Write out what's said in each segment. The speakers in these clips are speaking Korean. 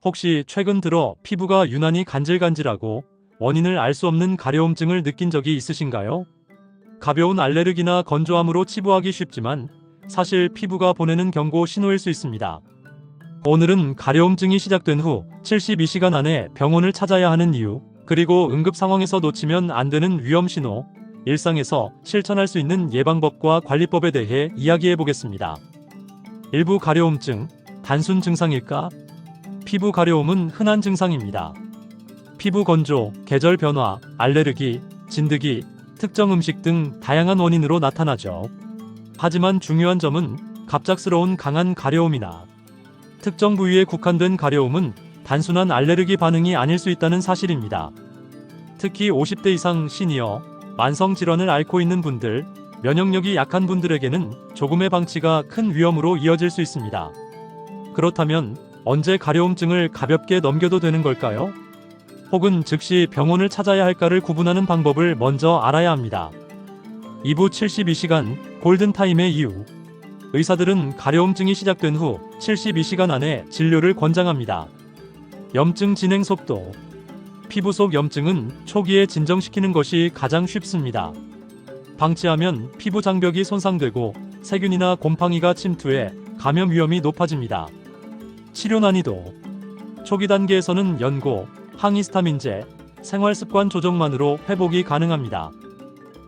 혹시 최근 들어 피부가 유난히 간질간질하고 원인을 알 수 없는 가려움증을 느낀 적이 있으신가요? 가벼운 알레르기나 건조함으로 치부하기 쉽지만 사실 피부가 보내는 경고 신호일 수 있습니다. 오늘은 가려움증이 시작된 후 72시간 안에 병원을 찾아야 하는 이유, 그리고 응급 상황에서 놓치면 안 되는 위험 신호, 일상에서 실천할 수 있는 예방법과 관리법에 대해 이야기해 보겠습니다. 일부 가려움증, 단순 증상일까? 피부 가려움은 흔한 증상입니다. 피부 건조, 계절 변화, 알레르기, 진드기, 특정 음식 등 다양한 원인으로 나타나죠. 하지만 중요한 점은 갑작스러운 강한 가려움이나 특정 부위에 국한된 가려움은 단순한 알레르기 반응이 아닐 수 있다는 사실입니다. 특히 50대 이상 시니어, 만성 질환을 앓고 있는 분들, 면역력이 약한 분들에게는 조금의 방치가 큰 위험으로 이어질 수 있습니다. 그렇다면 언제 가려움증을 가볍게 넘겨도 되는 걸까요? 혹은 즉시 병원을 찾아야 할까를 구분하는 방법을 먼저 알아야 합니다. 2부 72시간 골든타임의 이유. 의사들은 가려움증이 시작된 후 72시간 안에 진료를 권장합니다. 염증 진행 속도. 피부 속 염증은 초기에 진정시키는 것이 가장 쉽습니다. 방치하면 피부 장벽이 손상되고 세균이나 곰팡이가 침투해 감염 위험이 높아집니다. 치료 난이도. 초기 단계에서는 연고, 항히스타민제, 생활습관 조정만으로 회복이 가능합니다.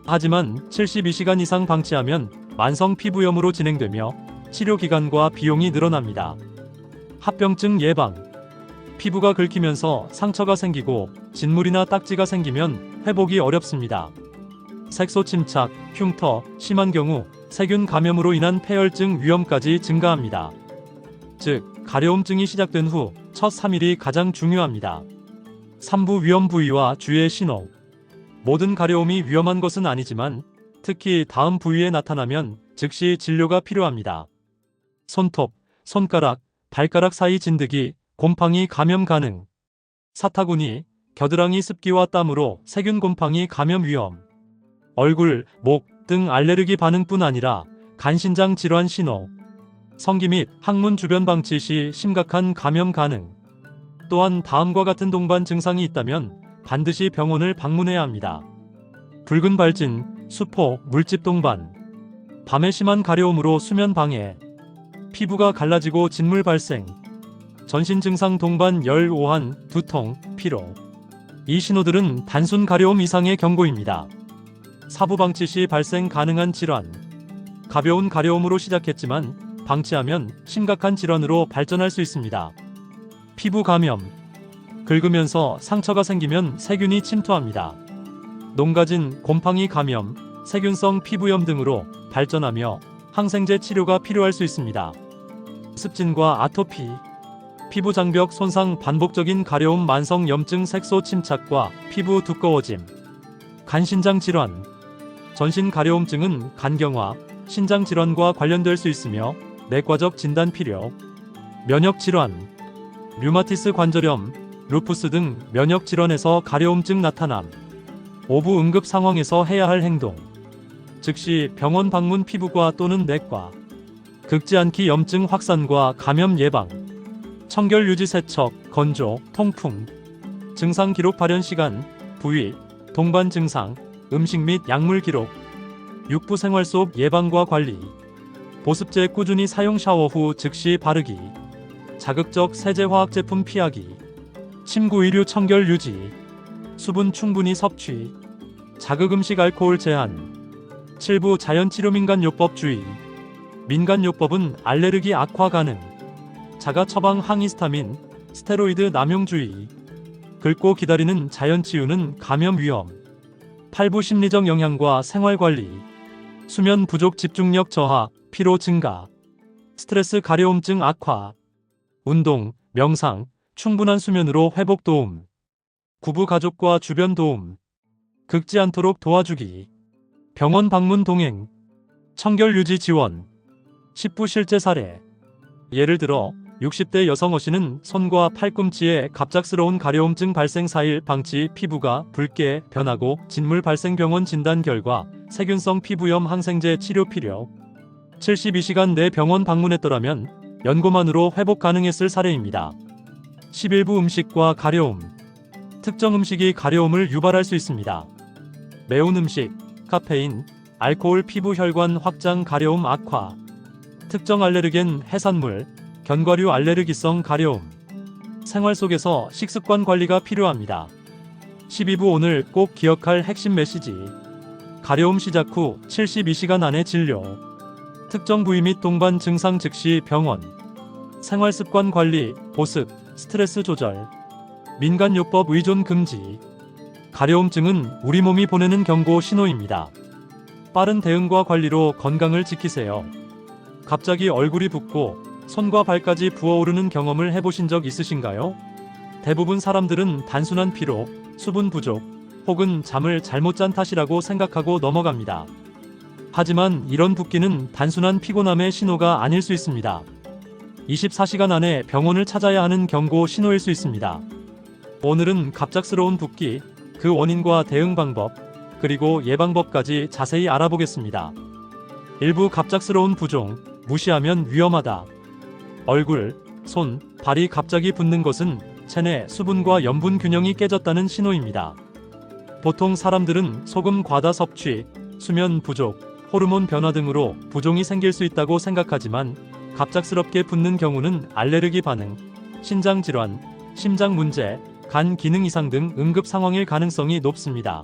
하지만 72시간 이상 방치하면 만성 피부염으로 진행되며 치료 기간과 비용이 늘어납니다. 합병증 예방. 피부가 긁히면서 상처가 생기고 진물이나 딱지가 생기면 회복이 어렵습니다. 색소 침착, 흉터, 심한 경우 세균 감염으로 인한 폐혈증 위험까지 증가합니다. 즉, 가려움증이 시작된 후 첫 3일이 가장 중요합니다. 3부 위험 부위와 주의의 신호. 모든 가려움이 위험한 것은 아니지만 특히 다음 부위에 나타나면 즉시 진료가 필요합니다. 손톱, 손가락, 발가락 사이 진드기, 곰팡이 감염 가능. 사타구니, 겨드랑이 습기와 땀으로 세균 곰팡이 감염 위험. 얼굴, 목 등 알레르기 반응뿐 아니라 간신장 질환 신호. 성기 및 항문 주변 방치 시 심각한 감염 가능. 또한 다음과 같은 동반 증상이 있다면 반드시 병원을 방문해야 합니다. 붉은 발진, 수포, 물집 동반. 밤에 심한 가려움으로 수면 방해. 피부가 갈라지고 진물 발생. 전신 증상 동반 열, 오한, 두통, 피로. 이 신호들은 단순 가려움 이상의 경고입니다. 사부 방치 시 발생 가능한 질환. 가벼운 가려움으로 시작했지만 방치하면 심각한 질환으로 발전할 수 있습니다. 피부 감염. 긁으면서 상처가 생기면 세균이 침투합니다. 농가진, 곰팡이 감염, 세균성 피부염 등으로 발전하며 항생제 치료가 필요할 수 있습니다. 습진과 아토피. 피부 장벽 손상, 반복적인 가려움, 만성 염증, 색소 침착과 피부 두꺼워짐. 간신장 질환. 전신 가려움증은 간경화, 신장 질환과 관련될 수 있으며 내과적 진단 필요. 면역 질환. 류마티스 관절염, 루푸스 등 면역 질환에서 가려움증 나타남. 오부 응급 상황에서 해야 할 행동. 즉시 병원 방문, 피부과 또는 내과. 긁지 않기 염증 확산과 감염 예방. 청결 유지, 세척, 건조, 통풍. 증상 기록, 발현 시간, 부위, 동반 증상, 음식 및 약물 기록. 육부 생활 속 예방과 관리. 보습제 꾸준히 사용, 샤워 후 즉시 바르기. 자극적 세제 화학 제품 피하기. 침구, 의류 청결 유지. 수분 충분히 섭취. 자극 음식, 알코올 제한. 7부 자연치료 민간요법 주의. 민간요법은 알레르기 악화 가능. 자가 처방 항히스타민, 스테로이드 남용 주의. 긁고 기다리는 자연치유는 감염 위험. 8부 심리적 영향과 생활관리. 수면 부족, 집중력 저하, 피로 증가. 스트레스 가려움증 악화. 운동, 명상, 충분한 수면으로 회복 도움. 구부 가족과 주변 도움. 긁지 않도록 도와주기. 병원 방문 동행. 청결 유지 지원. 10부 실제 사례. 예를 들어 60대 여성 어씨는 손과 팔꿈치에 갑작스러운 가려움증 발생 4일 방치, 피부가 붉게 변하고 진물 발생, 병원 진단 결과 세균성 피부염, 항생제 치료 필요. 72시간 내 병원 방문했더라면 연고만으로 회복 가능했을 사례입니다. 11부 음식과 가려움. 특정 음식이 가려움을 유발할 수 있습니다. 매운 음식, 카페인, 알코올, 피부 혈관 확장, 가려움 악화. 특정 알레르겐, 해산물, 견과류 알레르기성 가려움. 생활 속에서 식습관 관리가 필요합니다. 12부 오늘 꼭 기억할 핵심 메시지. 가려움 시작 후 72시간 안에 진료. 특정 부위 및 동반 증상 즉시 병원. 생활습관 관리, 보습, 스트레스 조절. 민간요법 의존 금지. 가려움증은 우리 몸이 보내는 경고 신호입니다. 빠른 대응과 관리로 건강을 지키세요. 갑자기 얼굴이 붓고 손과 발까지 부어오르는 경험을 해보신 적 있으신가요? 대부분 사람들은 단순한 피로, 수분 부족, 혹은 잠을 잘못 잔 탓이라고 생각하고 넘어갑니다. 하지만 이런 붓기는 단순한 피곤함의 신호가 아닐 수 있습니다. 24시간 안에 병원을 찾아야 하는 경고 신호일 수 있습니다. 오늘은 갑작스러운 붓기, 그 원인과 대응 방법, 그리고 예방법까지 자세히 알아보겠습니다. 일부 갑작스러운 부종, 무시하면 위험하다. 얼굴, 손, 발이 갑자기 붓는 것은 체내 수분과 염분 균형이 깨졌다는 신호입니다. 보통 사람들은 소금 과다 섭취, 수면 부족, 호르몬 변화 등으로 부종이 생길 수 있다고 생각하지만 갑작스럽게 붓는 경우는 알레르기 반응, 신장 질환, 심장 문제, 간 기능 이상 등 응급 상황일 가능성이 높습니다.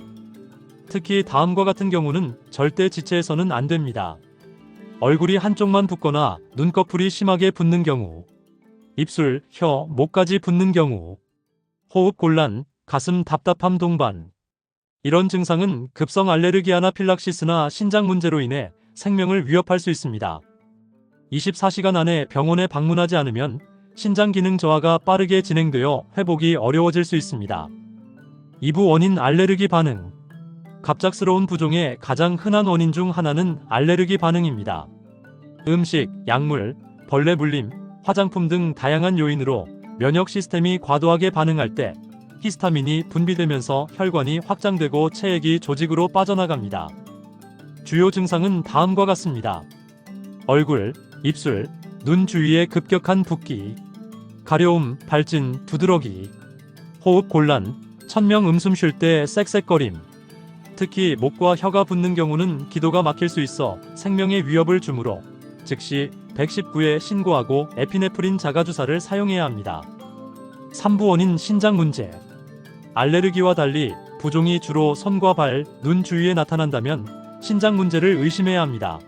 특히 다음과 같은 경우는 절대 지체해서는 안 됩니다. 얼굴이 한쪽만 붓거나 눈꺼풀이 심하게 붓는 경우, 입술, 혀, 목까지 붓는 경우, 호흡 곤란, 가슴 답답함 동반. 이런 증상은 급성 알레르기 아나필락시스나 신장 문제로 인해 생명을 위협할 수 있습니다. 24시간 안에 병원에 방문하지 않으면 신장 기능 저하가 빠르게 진행되어 회복이 어려워질 수 있습니다. 2부 원인 알레르기 반응. 갑작스러운 부종의 가장 흔한 원인 중 하나는 알레르기 반응입니다. 음식, 약물, 벌레 물림, 화장품 등 다양한 요인으로 면역 시스템이 과도하게 반응할 때 히스타민이 분비되면서 혈관이 확장되고 체액이 조직으로 빠져나갑니다. 주요 증상은 다음과 같습니다. 얼굴, 입술, 눈 주위에 급격한 붓기, 가려움, 발진, 두드러기, 호흡 곤란, 천명 음숨 쉴 때 쌕쌕거림. 특히 목과 혀가 붓는 경우는 기도가 막힐 수 있어 생명의 위협을 주므로 즉시 119에 신고하고 에피네프린 자가주사를 사용해야 합니다. 3부 원인 신장 문제. 알레르기와 달리 부종이 주로 손과 발, 눈 주위에 나타난다면 신장 문제를 의심해야 합니다.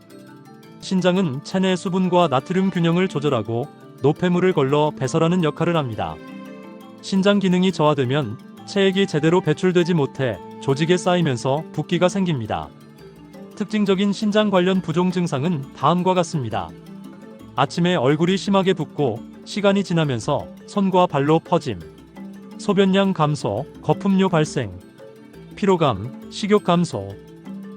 신장은 체내 수분과 나트륨 균형을 조절하고 노폐물을 걸러 배설하는 역할을 합니다. 신장 기능이 저하되면 체액이 제대로 배출되지 못해 조직에 쌓이면서 붓기가 생깁니다. 특징적인 신장 관련 부종 증상은 다음과 같습니다. 아침에 얼굴이 심하게 붓고 시간이 지나면서 손과 발로 퍼짐, 소변량 감소, 거품료 발생, 피로감, 식욕 감소.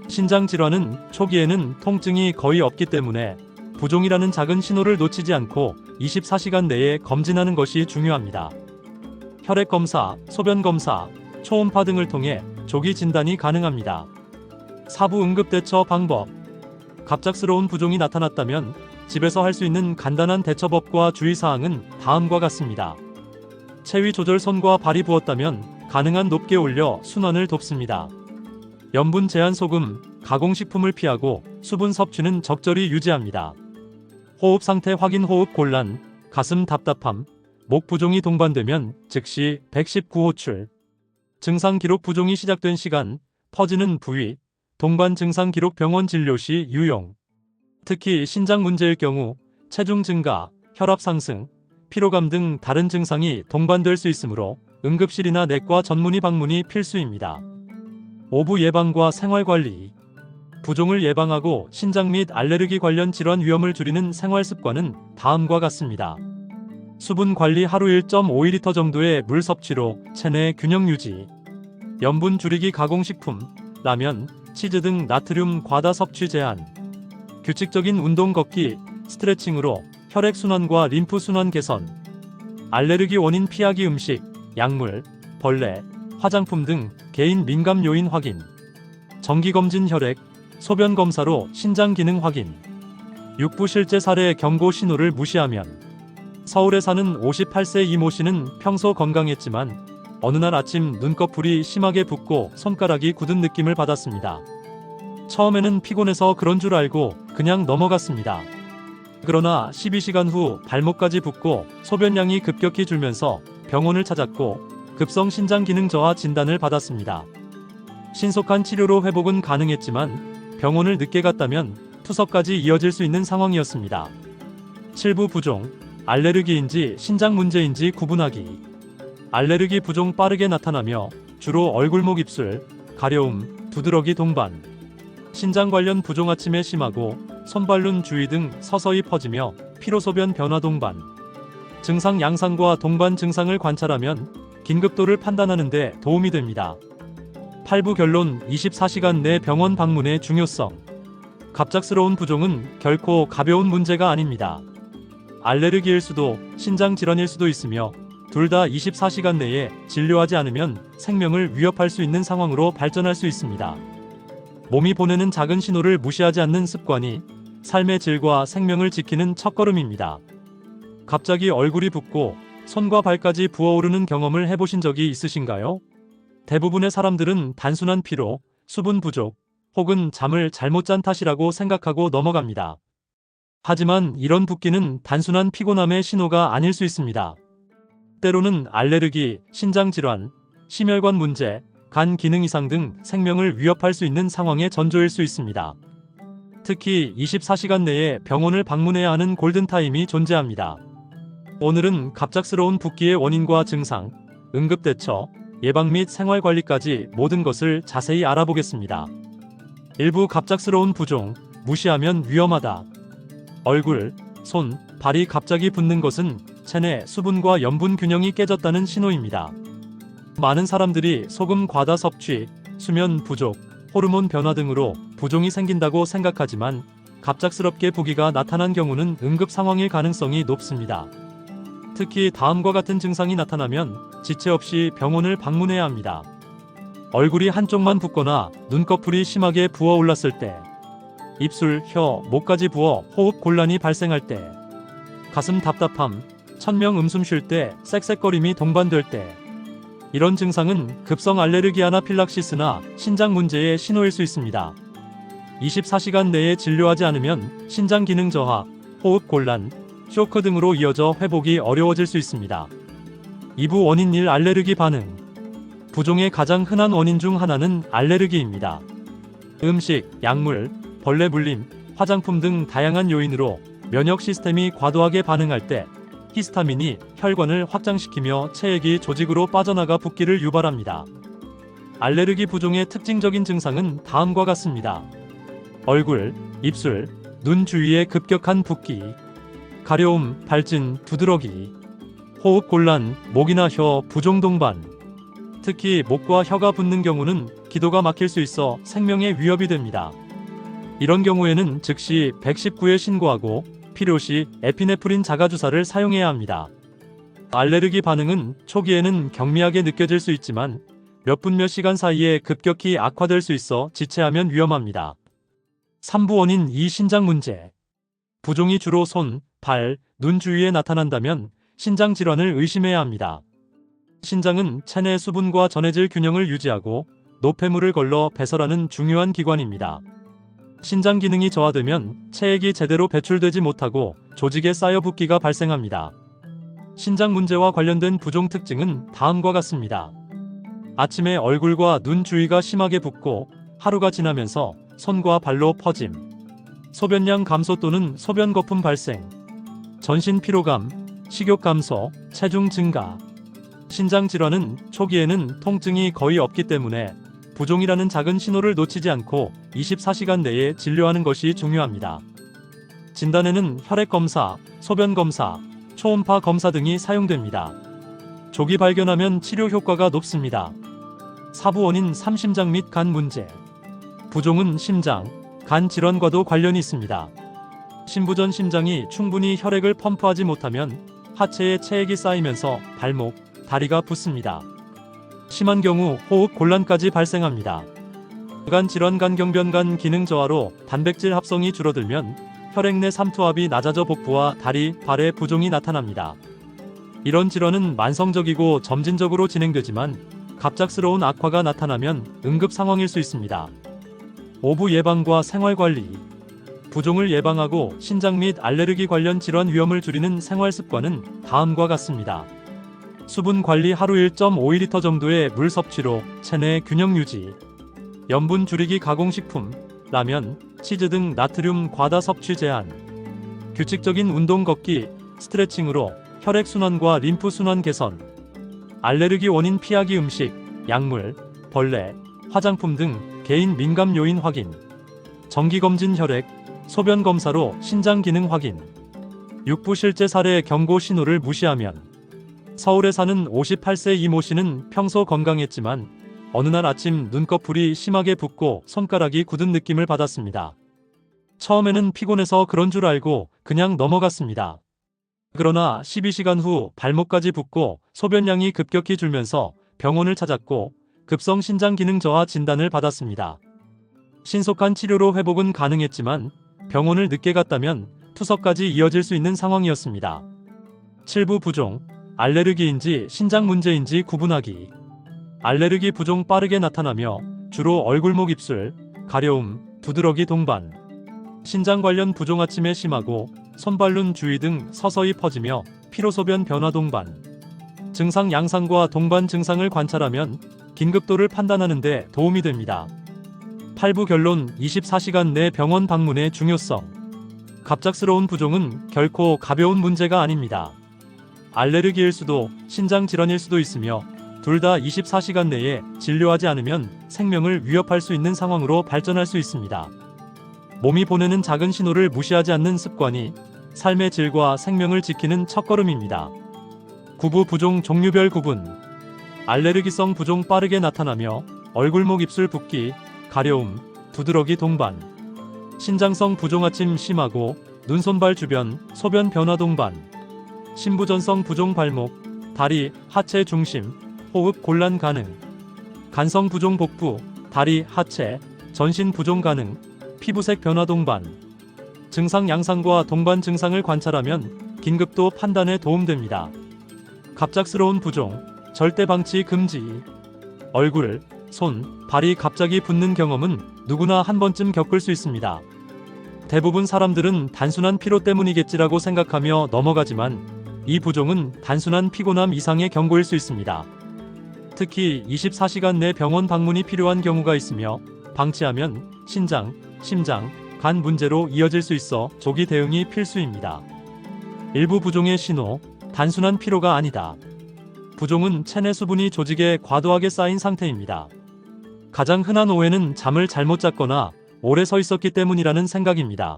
신장 질환은 초기에는 통증이 거의 없기 때문에 부종이라는 작은 신호를 놓치지 않고 24시간 내에 검진하는 것이 중요합니다. 혈액 검사, 소변 검사, 초음파 등을 통해 조기 진단이 가능합니다. 4부 응급 대처 방법. 갑작스러운 부종이 나타났다면 집에서 할 수 있는 간단한 대처법과 주의사항은 다음과 같습니다. 체위 조절. 손과 발이 부었다면 가능한 높게 올려 순환을 돕습니다. 염분 제한. 소금, 가공식품을 피하고 수분 섭취는 적절히 유지합니다. 호흡 상태 확인. 호흡 곤란, 가슴 답답함, 목 부종이 동반되면 즉시 119호출. 증상 기록. 부종이 시작된 시간, 퍼지는 부위, 동반 증상 기록. 병원 진료 시 유용. 특히 신장 문제일 경우 체중 증가, 혈압 상승, 피로감 등 다른 증상이 동반될 수 있으므로 응급실이나 내과 전문의 방문이 필수입니다. 5부 예방과 생활관리. 부종을 예방하고 신장 및 알레르기 관련 질환 위험을 줄이는 생활 습관은 다음과 같습니다. 수분 관리. 하루 1.5리터 정도의 물 섭취로 체내 균형 유지. 염분 줄이기. 가공식품, 라면, 치즈 등 나트륨 과다 섭취 제한. 규칙적인 운동. 걷기, 스트레칭으로 혈액순환과 림프순환 개선. 알레르기 원인 피하기. 음식, 약물, 벌레, 화장품 등 개인 민감 요인 확인. 정기검진. 혈액, 소변 검사로 신장 기능 확인. 6부 실제 사례. 경고 신호를 무시하면 서울에 사는 58세 이모 씨는 평소 건강했지만 어느 날 아침 눈꺼풀이 심하게 붓고 손가락이 굳은 느낌을 받았습니다. 처음에는 피곤해서 그런 줄 알고 그냥 넘어갔습니다. 그러나 12시간 후 발목까지 붓고 소변량이 급격히 줄면서 병원을 찾았고 급성 신장 기능 저하 진단을 받았습니다. 신속한 치료로 회복은 가능했지만 병원을 늦게 갔다면 투석까지 이어질 수 있는 상황이었습니다. 칠부 부종, 알레르기인지 신장 문제인지 구분하기. 알레르기 부종 빠르게 나타나며 주로 얼굴목 입술, 가려움, 두드러기 동반. 신장 관련 부종 아침에 심하고 손발눈 주위 등 서서히 퍼지며 피로소변 변화 동반. 증상 양상과 동반 증상을 관찰하면 긴급도를 판단하는 데 도움이 됩니다. 8부 결론 24시간 내 병원 방문의 중요성. 갑작스러운 부종은 결코 가벼운 문제가 아닙니다. 알레르기일 수도 신장 질환일 수도 있으며 둘 다 24시간 내에 진료하지 않으면 생명을 위협할 수 있는 상황으로 발전할 수 있습니다. 몸이 보내는 작은 신호를 무시하지 않는 습관이 삶의 질과 생명을 지키는 첫걸음입니다. 갑자기 얼굴이 붓고 손과 발까지 부어오르는 경험을 해보신 적이 있으신가요? 대부분의 사람들은 단순한 피로, 수분 부족, 혹은 잠을 잘못 잔 탓이라고 생각하고 넘어갑니다. 하지만 이런 붓기는 단순한 피곤함의 신호가 아닐 수 있습니다. 때로는 알레르기, 신장질환, 심혈관 문제, 간 기능 이상 등 생명을 위협할 수 있는 상황의 전조일 수 있습니다. 특히 24시간 내에 병원을 방문해야 하는 골든타임이 존재합니다. 오늘은 갑작스러운 붓기의 원인과 증상, 응급대처, 예방 및 생활관리까지 모든 것을 자세히 알아보겠습니다. 일부 갑작스러운 부종, 무시하면 위험하다. 얼굴, 손, 발이 갑자기 붓는 것은 체내 수분과 염분 균형이 깨졌다는 신호입니다. 많은 사람들이 소금 과다 섭취, 수면 부족, 호르몬 변화 등으로 부종이 생긴다고 생각하지만 갑작스럽게 부기가 나타난 경우는 응급 상황일 가능성이 높습니다. 특히 다음과 같은 증상이 나타나면 지체 없이 병원을 방문해야 합니다. 얼굴이 한쪽만 붓거나 눈꺼풀이 심하게 부어올랐을 때, 입술, 혀, 목까지 부어 호흡 곤란이 발생할 때, 가슴 답답함, 천명 음숨 쉴 때 쌕쌕거림이 동반될 때, 이런 증상은 급성 알레르기 아나필락시스나 신장 문제의 신호일 수 있습니다. 24시간 내에 진료하지 않으면 신장 기능 저하, 호흡 곤란, 쇼크 등으로 이어져 회복이 어려워질 수 있습니다. 2부 원인 1 알레르기 반응. 부종의 가장 흔한 원인 중 하나는 알레르기입니다. 음식, 약물, 벌레 물림, 화장품 등 다양한 요인으로 면역 시스템이 과도하게 반응할 때 히스타민이 혈관을 확장시키며 체액이 조직으로 빠져나가 붓기를 유발합니다. 알레르기 부종의 특징적인 증상은 다음과 같습니다. 얼굴, 입술, 눈 주위에 급격한 붓기, 가려움, 발진, 두드러기, 호흡 곤란, 목이나 혀 부종 동반. 특히 목과 혀가 붓는 경우는 기도가 막힐 수 있어 생명에 위협이 됩니다. 이런 경우에는 즉시 119에 신고하고 필요시 에피네프린 자가주사를 사용해야 합니다. 알레르기 반응은 초기에는 경미하게 느껴질 수 있지만 몇 분 몇 시간 사이에 급격히 악화될 수 있어 지체하면 위험합니다. 3부 원인 2 신장 문제. 부종이 주로 손, 발, 눈 주위에 나타난다면 신장 질환을 의심해야 합니다. 신장은 체내 수분과 전해질 균형을 유지하고 노폐물을 걸러 배설하는 중요한 기관입니다. 신장 기능이 저하되면 체액이 제대로 배출되지 못하고 조직에 쌓여 붓기가 발생합니다. 신장 문제와 관련된 부종 특징은 다음과 같습니다. 아침에 얼굴과 눈 주위가 심하게 붓고 하루가 지나면서 손과 발로 퍼짐, 소변량 감소 또는 소변 거품 발생, 전신 피로감, 식욕 감소, 체중 증가. 신장 질환은 초기에는 통증이 거의 없기 때문에 부종이라는 작은 신호를 놓치지 않고 24시간 내에 진료하는 것이 중요합니다. 진단에는 혈액 검사, 소변 검사, 초음파 검사 등이 사용됩니다. 조기 발견하면 치료 효과가 높습니다. 4부 원인 3 심장 및 간 문제. 부종은 심장, 간 질환과도 관련이 있습니다. 신부전 심장이 충분히 혈액을 펌프하지 못하면 하체에 체액이 쌓이면서 발목, 다리가 붓습니다. 심한 경우 호흡 곤란까지 발생합니다. 간 질환 간경변 간 기능 저하로 단백질 합성이 줄어들면 혈액 내 삼투압이 낮아져 복부와 다리, 발에 부종이 나타납니다. 이런 질환은 만성적이고 점진적으로 진행되지만 갑작스러운 악화가 나타나면 응급 상황일 수 있습니다. 오부 예방과 생활관리. 부종을 예방하고 신장 및 알레르기 관련 질환 위험을 줄이는 생활 습관은 다음과 같습니다. 수분 관리, 하루 1.5리터 정도의 물 섭취로 체내 균형 유지. 염분 줄이기, 가공식품, 라면, 치즈 등 나트륨 과다 섭취 제한. 규칙적인 운동, 걷기, 스트레칭으로 혈액순환과 림프순환 개선. 알레르기 원인 피하기, 음식, 약물, 벌레, 화장품 등 개인 민감 요인 확인. 정기검진, 혈액, 소변 검사로 신장 기능 확인. 육부 실제 사례 경고 신호를 무시하면. 서울에 사는 58세 이모 씨는 평소 건강했지만 어느 날 아침 눈꺼풀이 심하게 붓고 손가락이 굳은 느낌을 받았습니다. 처음에는 피곤해서 그런 줄 알고 그냥 넘어갔습니다. 그러나 12시간 후 발목까지 붓고 소변량이 급격히 줄면서 병원을 찾았고 급성 신장 기능 저하 진단을 받았습니다. 신속한 치료로 회복은 가능했지만 병원을 늦게 갔다면 투석까지 이어질 수 있는 상황이었습니다. 7부 부종, 알레르기인지 신장 문제인지 구분하기. 알레르기 부종 빠르게 나타나며 주로 얼굴, 목, 입술, 가려움, 두드러기, 동반. 신장 관련 부종 아침에 심하고 손발눈 주위 등 서서히 퍼지며 피로소변 변화, 동반. 증상 양상과 동반 증상을 관찰하면 긴급도를 판단하는 데 도움이 됩니다. 8부 결론, 24시간 내 병원 방문의 중요성. 갑작스러운 부종은 결코 가벼운 문제가 아닙니다. 알레르기일 수도 신장 질환일 수도 있으며 둘 다 24시간 내에 진료하지 않으면 생명을 위협할 수 있는 상황으로 발전할 수 있습니다. 몸이 보내는 작은 신호를 무시하지 않는 습관이 삶의 질과 생명을 지키는 첫걸음입니다. 9부 부종 종류별 구분. 알레르기성 부종 빠르게 나타나며 얼굴, 목, 입술 붓기, 가려움, 두드러기, 동반. 신장성 부종 아침 심하고 눈, 손발 주변, 소변 변화, 동반. 신부전성 부종 발목, 다리, 하체 중심, 호흡 곤란 가능. 간성 부종 복부, 다리, 하체, 전신 부종 가능, 피부색 변화, 동반. 증상 양상과 동반 증상을 관찰하면 긴급도 판단에 도움됩니다. 갑작스러운 부종, 절대 방치 금지. 얼굴, 손, 발이 갑자기 붓는 경험은 누구나 한 번쯤 겪을 수 있습니다. 대부분 사람들은 단순한 피로 때문이겠지라고 생각하며 넘어가지만 이 부종은 단순한 피곤함 이상의 경고일 수 있습니다. 특히 24시간 내 병원 방문이 필요한 경우가 있으며 방치하면 신장, 심장, 간 문제로 이어질 수 있어 조기 대응이 필수입니다. 일부 부종의 신호, 단순한 피로가 아니다. 부종은 체내 수분이 조직에 과도하게 쌓인 상태입니다. 가장 흔한 오해는 잠을 잘못 잤거나 오래 서 있었기 때문이라는 생각입니다.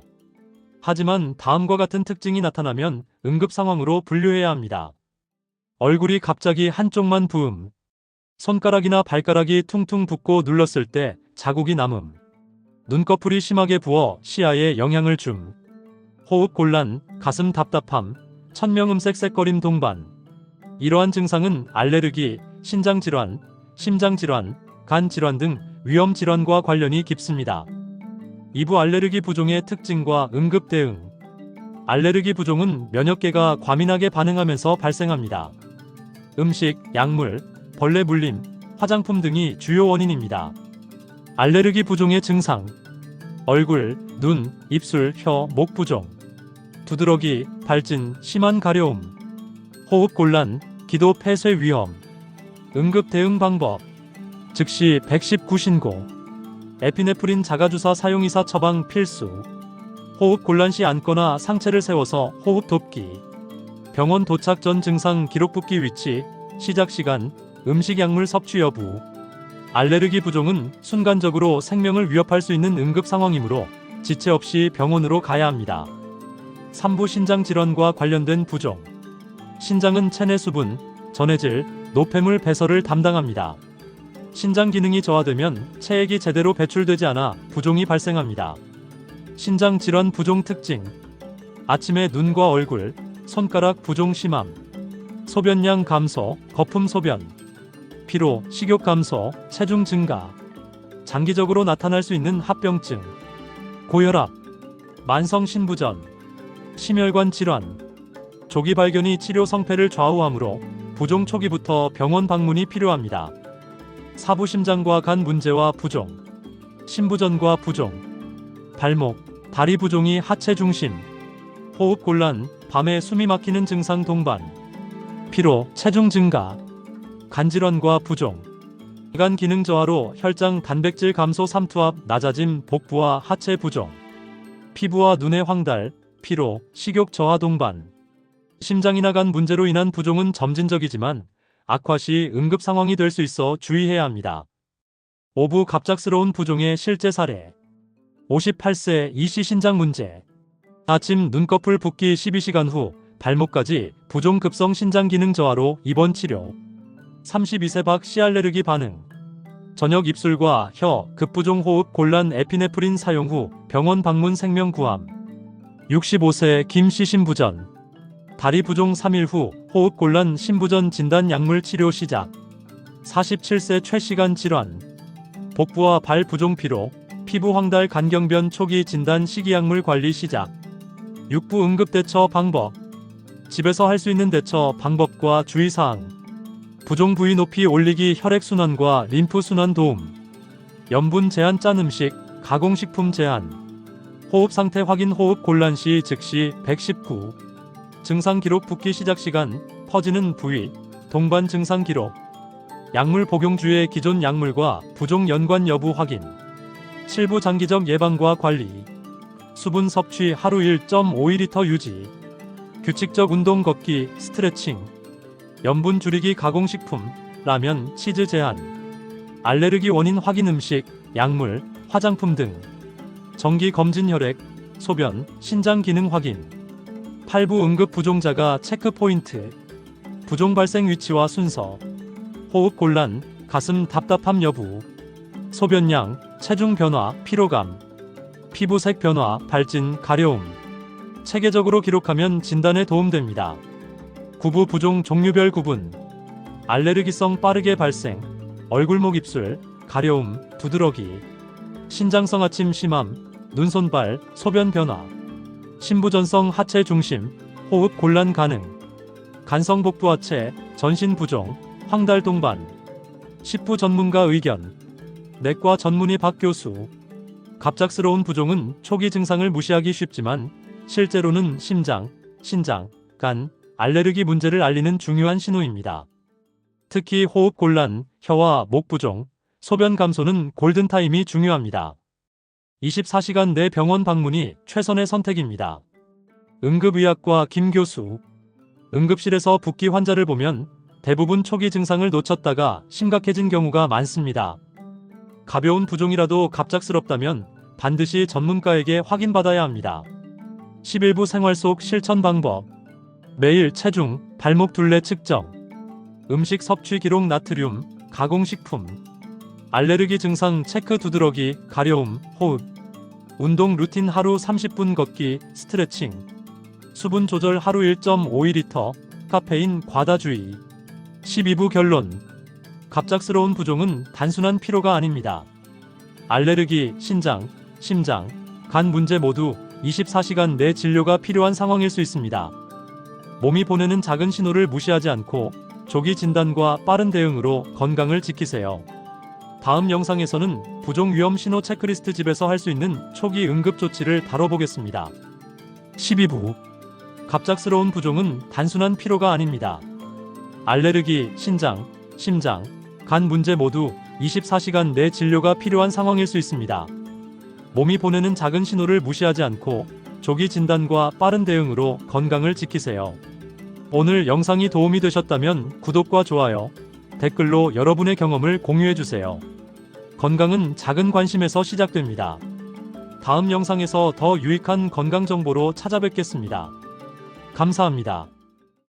하지만 다음과 같은 특징이 나타나면 응급 상황으로 분류해야 합니다. 얼굴이 갑자기 한쪽만 부음. 손가락이나 발가락이 퉁퉁 붓고 눌렀을 때 자국이 남음. 눈꺼풀이 심하게 부어 시야에 영향을 줌. 호흡 곤란, 가슴 답답함, 천명음색색거림, 동반. 이러한 증상은 알레르기, 신장질환, 심장질환, 간질환 등 위험질환과 관련이 깊습니다. 2부 알레르기 부종의 특징과 응급 대응. 알레르기 부종은 면역계가 과민하게 반응하면서 발생합니다. 음식, 약물, 벌레 물림, 화장품 등이 주요 원인입니다. 알레르기 부종의 증상. 얼굴, 눈, 입술, 혀, 목 부종. 두드러기, 발진, 심한 가려움. 호흡 곤란, 기도 폐쇄 위험. 응급 대응 방법. 즉시 119 신고. 에피네프린 자가주사 사용, 의사 처방 필수. 호흡 곤란 시 앉거나 상체를 세워서 호흡 돕기. 병원 도착 전 증상 기록, 붓기 위치, 시작 시간, 음식 약물 섭취 여부. 알레르기 부종은 순간적으로 생명을 위협할 수 있는 응급 상황이므로 지체 없이 병원으로 가야 합니다. 3부 신장 질환과 관련된 부종. 신장은 체내 수분, 전해질, 노폐물 배설을 담당합니다. 신장 기능이 저하되면 체액이 제대로 배출되지 않아 부종이 발생합니다. 신장 질환 부종 특징. 아침에 눈과 얼굴, 손가락 부종 심함. 소변량 감소, 거품 소변. 피로, 식욕 감소, 체중 증가. 장기적으로 나타날 수 있는 합병증. 고혈압, 만성 신부전, 심혈관 질환, 조기 발견이 치료 성패를 좌우하므로 부종 초기부터 병원 방문이 필요합니다. 사부심장과 간 문제와 부종, 신부전과 부종, 발목, 다리 부종이 하체 중심, 호흡 곤란, 밤에 숨이 막히는 증상 동반, 피로, 체중 증가, 간질환과 부종, 간 기능 저하로 혈장 단백질 감소 삼투압 낮아짐 복부와 하체 부종, 피부와 눈의 황달, 피로, 식욕 저하 동반, 심장이나 간 문제로 인한 부종은 점진적이지만 악화 시 응급 상황이 될 수 있어 주의해야 합니다. 오부 갑작스러운 부종의 실제 사례. 58세 이씨 신장 문제. 아침 눈꺼풀 붓기 12시간 후 발목까지 부종 급성 신장 기능 저하로 입원 치료. 32세 박 씨 알레르기 반응. 저녁 입술과 혀, 급부종 호흡 곤란 에피네프린 사용 후 병원 방문 생명 구함. 65세 김 씨 신부전. 다리 부종 3일 후 호흡 곤란 신부전 진단 약물 치료 시작. 47세 최시간 질환. 복부와 발 부종 피로, 피부 황달 간경변 초기 진단 식이약물 관리 시작. 육부 응급 대처 방법. 집에서 할 수 있는 대처 방법과 주의사항. 부종 부위 높이 올리기 혈액순환과 림프순환 도움. 염분 제한 짠 음식, 가공식품 제한. 호흡 상태 확인 호흡 곤란 시 즉시 119. 증상 기록 붓기 시작 시간, 퍼지는 부위, 동반 증상 기록. 약물 복용 주의 기존 약물과 부종 연관 여부 확인. 칠부 장기적 예방과 관리. 수분 섭취 하루 1.5리터 유지. 규칙적 운동 걷기, 스트레칭. 염분 줄이기 가공식품, 라면, 치즈 제한. 알레르기 원인 확인 음식, 약물, 화장품 등. 정기 검진 혈액, 소변, 신장 기능 확인. 팔부 응급 부종자가 체크 포인트. 부종 발생 위치와 순서. 호흡 곤란, 가슴 답답함 여부. 소변량, 체중 변화, 피로감. 피부색 변화, 발진, 가려움. 체계적으로 기록하면 진단에 도움됩니다. 구부 부종 종류별 구분. 알레르기성 빠르게 발생. 얼굴목 입술, 가려움, 두드러기. 신장성 아침 심함, 눈 손발, 소변 변화. 신부전성 하체 중심, 호흡 곤란 가능. 간성 복부 하체, 전신 부종, 황달 동반. 식부 전문가 의견. 내과 전문의 박 교수. 갑작스러운 부종은 초기 증상을 무시하기 쉽지만 실제로는 심장, 신장, 간, 알레르기 문제를 알리는 중요한 신호입니다. 특히 호흡 곤란, 혀와 목 부종, 소변 감소는 골든타임이 중요합니다. 24시간 내 병원 방문이 최선의 선택입니다. 응급의학과 김 교수. 응급실에서 붓기 환자를 보면 대부분 초기 증상을 놓쳤다가 심각해진 경우가 많습니다. 가벼운 부종이라도 갑작스럽다면 반드시 전문가에게 확인받아야 합니다. 11부 생활 속 실천 방법. 매일 체중, 발목 둘레 측정. 음식 섭취 기록 나트륨, 가공식품. 알레르기 증상 체크 두드러기, 가려움, 호흡. 운동 루틴 하루 30분 걷기, 스트레칭. 수분 조절 하루 1.5리터, 카페인 과다주의. 12부 결론. 갑작스러운 부종은 단순한 피로가 아닙니다. 알레르기, 신장, 심장, 간 문제 모두 24시간 내 진료가 필요한 상황일 수 있습니다. 몸이 보내는 작은 신호를 무시하지 않고 조기 진단과 빠른 대응으로 건강을 지키세요. 다음 영상에서는 부종 위험 신호 체크리스트 집에서 할 수 있는 초기 응급 조치를 다뤄보겠습니다. 12부. 갑작스러운 부종은 단순한 피로가 아닙니다. 알레르기, 신장, 심장, 간 문제 모두 24시간 내 진료가 필요한 상황일 수 있습니다. 몸이 보내는 작은 신호를 무시하지 않고 조기 진단과 빠른 대응으로 건강을 지키세요. 오늘 영상이 도움이 되셨다면 구독과 좋아요, 댓글로 여러분의 경험을 공유해주세요. 건강은 작은 관심에서 시작됩니다. 다음 영상에서 더 유익한 건강 정보로 찾아뵙겠습니다. 감사합니다.